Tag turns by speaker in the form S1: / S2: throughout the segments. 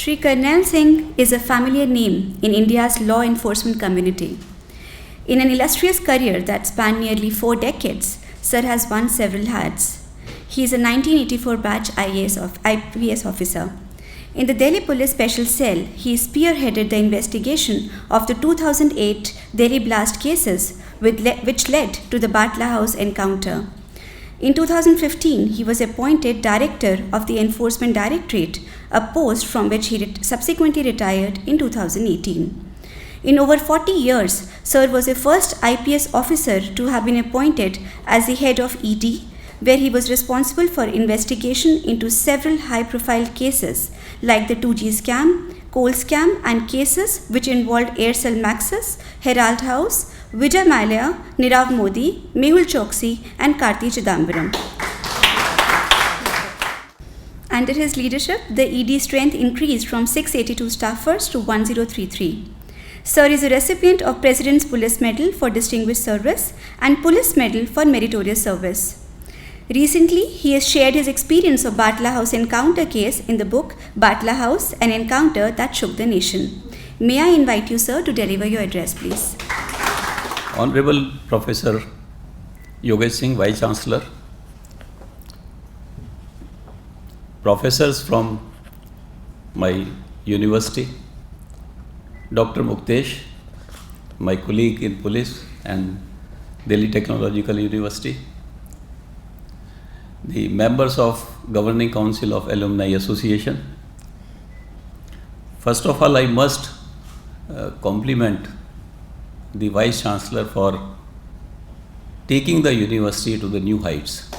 S1: Shri Karnail Singh is a familiar name in India's law enforcement community. In an illustrious career that spanned nearly 4 decades, Sir has worn several hats. He is a 1984 batch IPS officer. In the Delhi Police Special Cell, he spearheaded the investigation of the 2008 Delhi blast cases, which led to the Batla House encounter. In 2015, he was appointed Director of the Enforcement Directorate, a post from which he subsequently retired in 2018. In over 40 years, Sir was the first IPS officer to have been appointed as the head of ED, where he was responsible for investigation into several high-profile cases like the 2G scam, coal scam, and cases which involved Aircel Maxis, Herald House, Vijay Mallya, Nirav Modi, Mehul Choksi, and Karti Chidambaram. Under his leadership, the ED strength increased from 682 staffers to 1033. Sir is a recipient of President's Police Medal for Distinguished Service and Police Medal for Meritorious Service. Recently, he has shared his experience of Batla House encounter case in the book Batla House, an Encounter That Shook the Nation. May I invite you, sir, to deliver your address, please.
S2: Honorable Professor Yogesh Singh, Vice Chancellor, professors from my university, Dr. Muktesh, my colleague in police and Delhi Technological University, the members of Governing Council of Alumni Association. First of all, I must compliment the Vice Chancellor for taking the university to the new heights.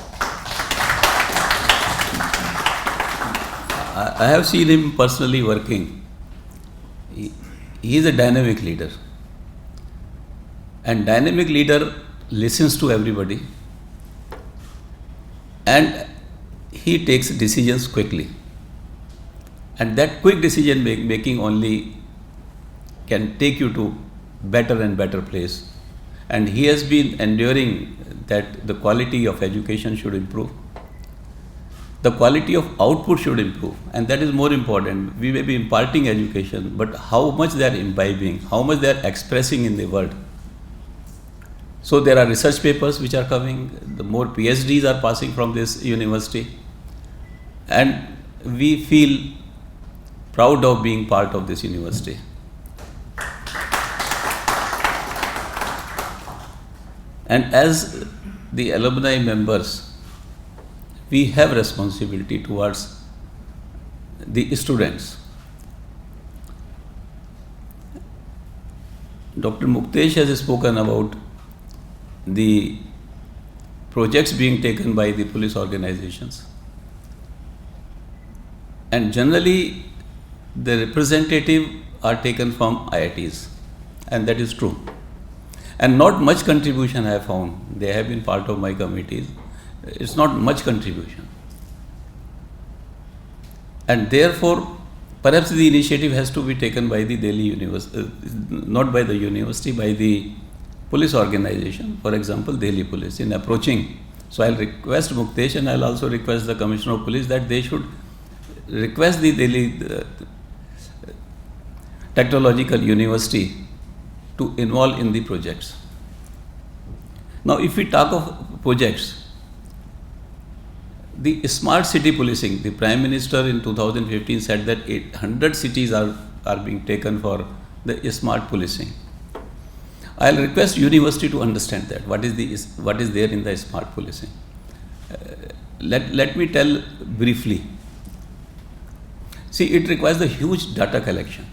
S2: I have seen him personally working. He is a dynamic leader. And dynamic leader listens to everybody. And he takes decisions quickly. And that quick decision making only can take you to better and better place. And he has been enduring that the quality of education should improve. The quality of output should improve. And that is more important. We may be imparting education, but how much they are imbibing, how much they are expressing in the world. So there are research papers which are coming, the more PhDs are passing from this university, and we feel proud of being part of this university. And as the alumni members, we have responsibility towards the students. Dr. Muktesh has spoken about the projects being taken by the police organizations. And generally, the representative are taken from IITs, and that is true. And not much contribution I have found. They have been part of my committees. It's not much contribution. And therefore, perhaps the initiative has to be taken by the Delhi University, not by the university, by the police organization, for example, Delhi Police, in approaching. So I'll request Muktesh, and I'll also request the Commissioner of Police that they should request the Delhi Technological University to involve in the projects. Now, if we talk of projects, the smart city policing, the Prime Minister in 2015 said that 800 cities are being taken for the smart policing. I'll request university to understand that, what is there in the smart policing. Let me tell briefly. See, it requires the huge data collection.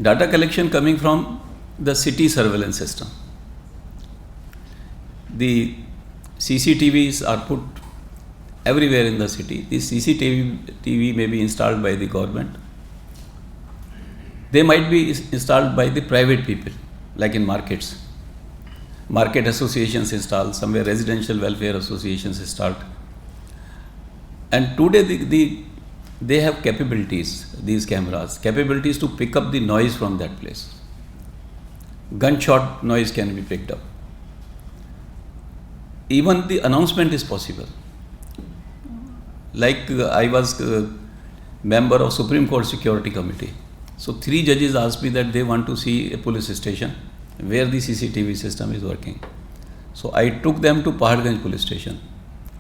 S2: Data collection coming from the city surveillance system. The CCTVs are put everywhere in the city. The CCTV may be installed by the government. They might be installed by the private people, like in markets. Market associations install, somewhere residential welfare associations start. And today they have capabilities, these cameras, capabilities to pick up the noise from that place. Gunshot noise can be picked up. Even the announcement is possible. Like I was member of Supreme Court Security Committee. So 3 judges asked me that they want to see a police station where the CCTV system is working. So I took them to Paharganj police station,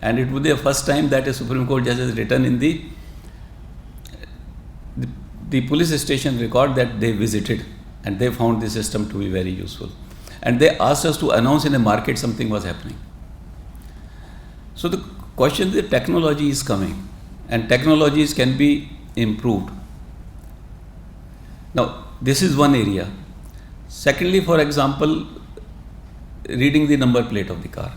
S2: and it was the first time that a Supreme Court judge has written in the police station record that they visited, and they found the system to be very useful. And they asked us to announce in a market something was happening. So the question is, the technology is coming, and technologies can be improved. Now, this is one area. Secondly, for example, reading the number plate of the car.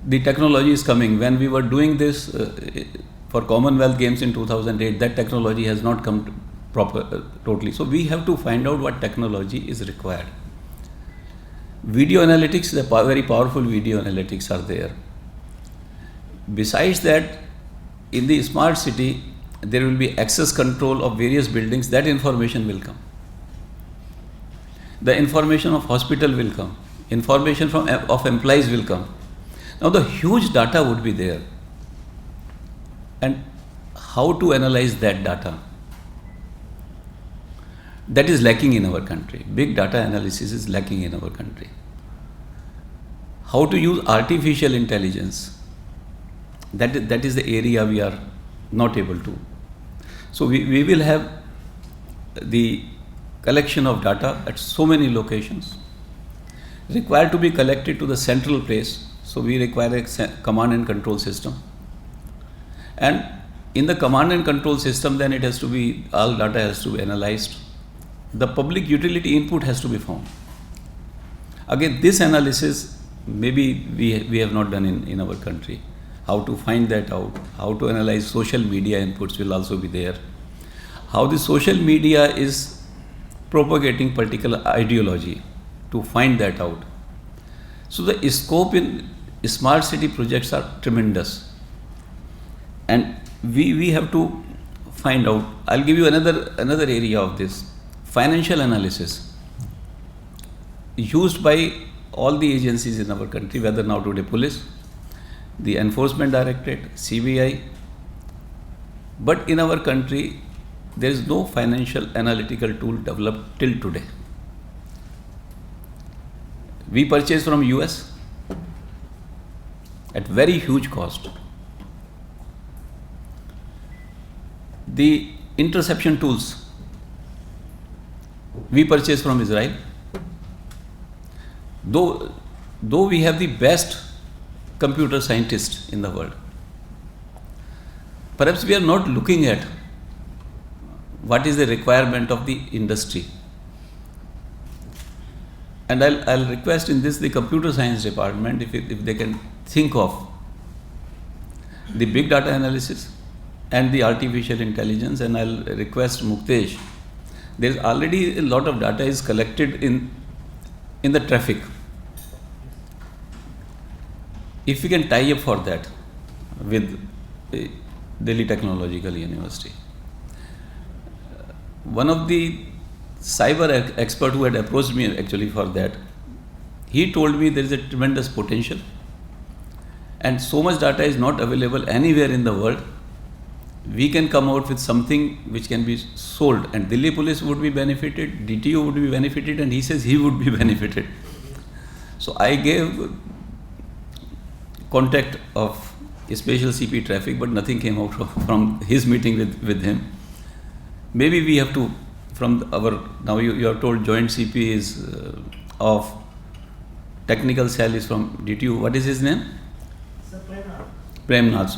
S2: The technology is coming. When we were doing this for Commonwealth Games in 2008, that technology has not come totally. So we have to find out what technology is required. Video analytics, very powerful video analytics are there. Besides that, in the smart city, there will be access control of various buildings. That information will come. The information of hospital will come. Information of employees will come. Now the huge data would be there. And how to analyze that data? That is lacking in our country. Big data analysis is lacking in our country. How to use artificial intelligence? That is the area we are not able to. So we will have the collection of data at so many locations, required to be collected to the central place. So we require a command and control system. And in the command and control system, then it has to be, all data has to be analyzed. The public utility input has to be found. Again, this analysis maybe we have not done in our country. How to find that out, how to analyze social media inputs will also be there. How the social media is propagating particular ideology, to find that out. So the scope in smart city projects are tremendous. And we have to find out. I'll give you another area of this. Financial analysis, used by all the agencies in our country, whether now today police, the Enforcement Directorate, CBI. But in our country, there is no financial analytical tool developed till today. We purchase from US at very huge cost. The interception tools we purchase from Israel. Though we have the best computer scientists in the world, perhaps we are not looking at what is the requirement of the industry. And I'll request in this the computer science department, if they can think of the big data analysis and the artificial intelligence, and I'll request Muktesh. There's already a lot of data is collected in the traffic. If we can tie up for that with Delhi Technological University. One of the cyber expert who had approached me actually for that, he told me there is a tremendous potential and so much data is not available anywhere in the world. We can come out with something which can be sold, and Delhi police would be benefited, DTO would be benefited, and he says he would be benefited. So I gave contact of special CP traffic, but nothing came out from his meeting with him. Maybe we have to, from our, now you are told joint CP is of technical cell is from DTO. What is his name? Premnath.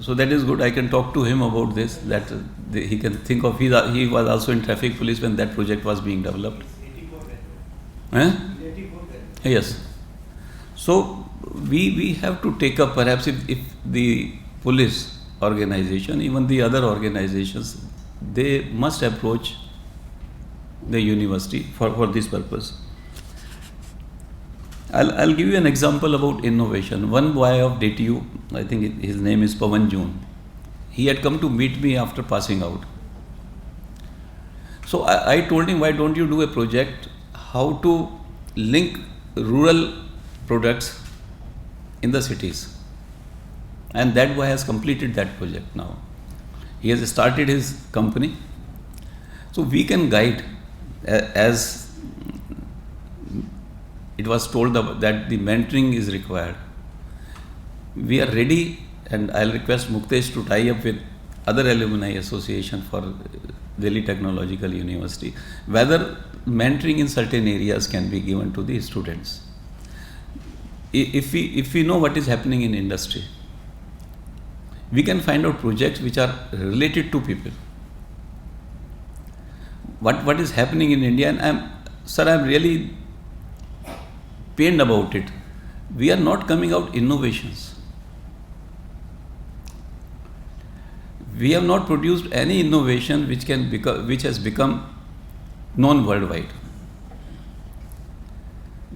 S2: So that is good. I can talk to him about this, that he can think of. He was also in traffic police when that project was being developed. Yes. So we have to take up, perhaps if the police organization, even the other organizations, they must approach the university for this purpose. I'll give you an example about innovation. One boy of DTU, I think his name is Pawan June. He had come to meet me after passing out. So I told him, why don't you do a project how to link rural products in the cities? And that boy has completed that project now. He has started his company. So we can guide, as it was told that the mentoring is required. We are ready, and I'll request Muktesh to tie up with other alumni association for Delhi Technological University, whether mentoring in certain areas can be given to the students. If we know what is happening in industry, we can find out projects which are related to people. What is happening in India, and I'm really pained about it. We are not coming out innovations. We have not produced any innovation which has become known worldwide.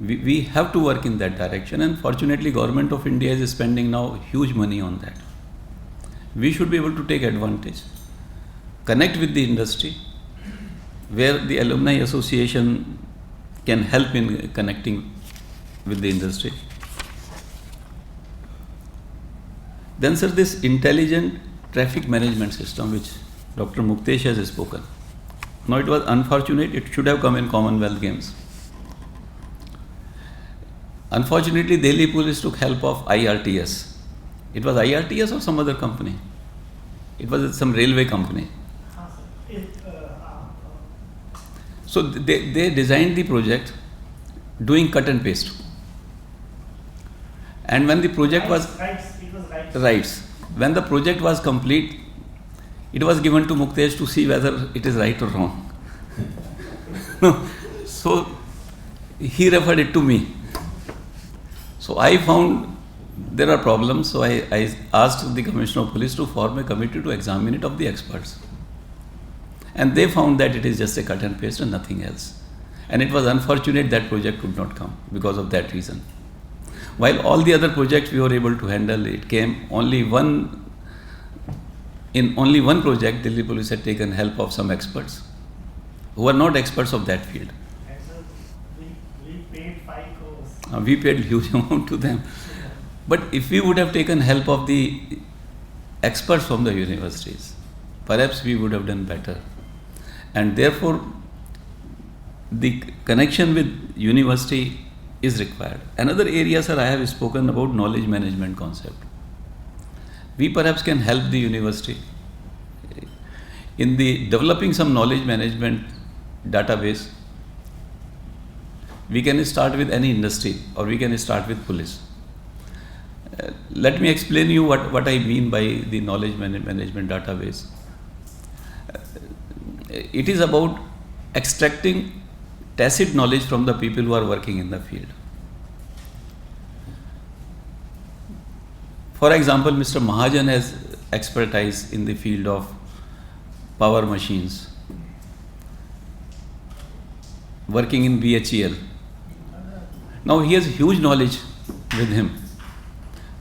S2: We have to work in that direction, and fortunately Government of India is spending now huge money on that. We should be able to take advantage, connect with the industry, where the alumni association can help in connecting with the industry. Then sir, this intelligent traffic management system which Dr. Muktesh has spoken. Now it was unfortunate, it should have come in Commonwealth Games. Unfortunately, Delhi police took help of IRTS. It was IRTS or some other company? It was some railway company. So they designed the project doing cut and paste. And when the project was rights. When the project was complete, it was given to Muktesh to see whether it is right or wrong. So he referred it to me. So I found there are problems, so I asked the Commissioner of Police to form a committee to examine it of the experts. And they found that it is just a cut and paste and nothing else. And it was unfortunate that project could not come because of that reason. While all the other projects we were able to handle, it came in only one project, Delhi police had taken help of some experts who are not experts of that field.
S3: And so we paid 5 crores.
S2: We paid huge amount to them. But if we would have taken help of the experts from the universities, perhaps we would have done better. And therefore, the connection with university is required. Another area, sir, I have spoken about knowledge management concept. We perhaps can help the university in the developing some knowledge management database. We can start with any industry or we can start with police. Let me explain you what I mean by the knowledge management database. It is about extracting tacit knowledge from the people who are working in the field. For example, Mr. Mahajan has expertise in the field of power machines, working in BHEL. Now he has huge knowledge with him.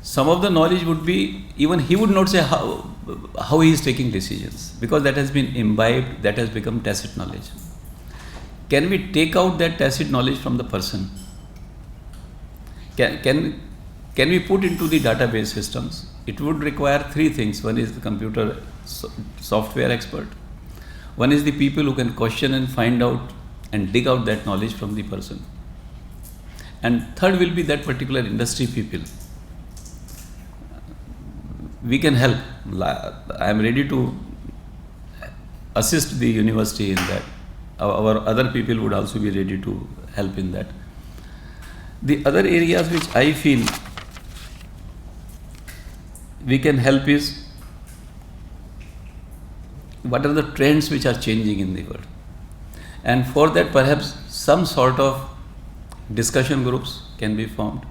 S2: Some of the knowledge would be, even he would not say how he is taking decisions, because that has been imbibed, that has become tacit knowledge. Can we take out that tacit knowledge from the person? Can we put into the database systems? It would require 3 things. One is the computer software expert. One is the people who can question and find out and dig out that knowledge from the person. And third will be that particular industry people. We can help. I am ready to assist the university in that. Our other people would also be ready to help in that. The other areas which I feel we can help is, what are the trends which are changing in the world? And for that, perhaps some sort of discussion groups can be formed,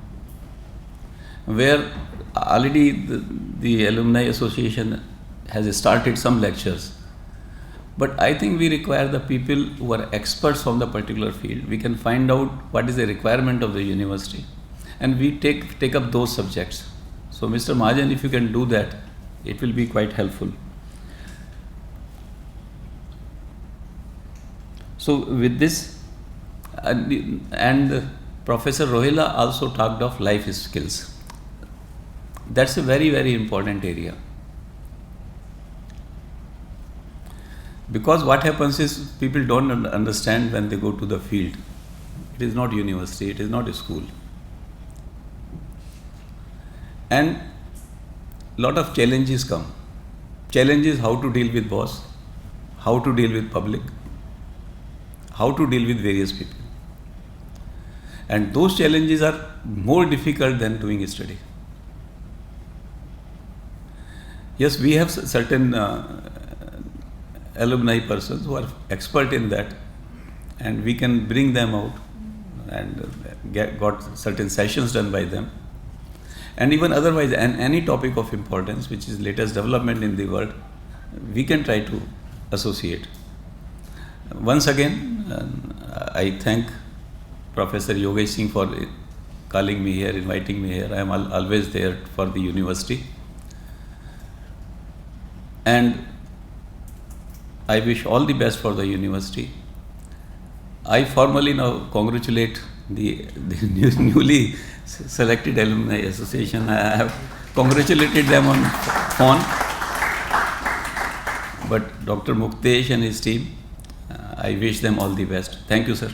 S2: where already the Alumni Association has started some lectures. But I think we require the people who are experts from the particular field. We can find out what is the requirement of the university and we take up those subjects. So Mr. Mahajan, if you can do that, it will be quite helpful. So with this, and Professor Rohila also talked of life skills. That's a very, very important area. Because what happens is people don't understand when they go to the field. It is not university, it is not a school. And lot of challenges come. Challenges how to deal with boss, how to deal with public, how to deal with various people. And those challenges are more difficult than doing a study. Yes, we have certain alumni persons who are expert in that, and we can bring them out and got certain sessions done by them. And even otherwise, and any topic of importance which is latest development in the world, we can try to associate. Once again, I thank Professor Yogesh Singh for calling me here, inviting me here. I am always there for the university. And I wish all the best for the university. I formally now congratulate the newly selected alumni association. I have congratulated them on phone. But Dr. Muktesh and his team, I wish them all the best. Thank you, sir.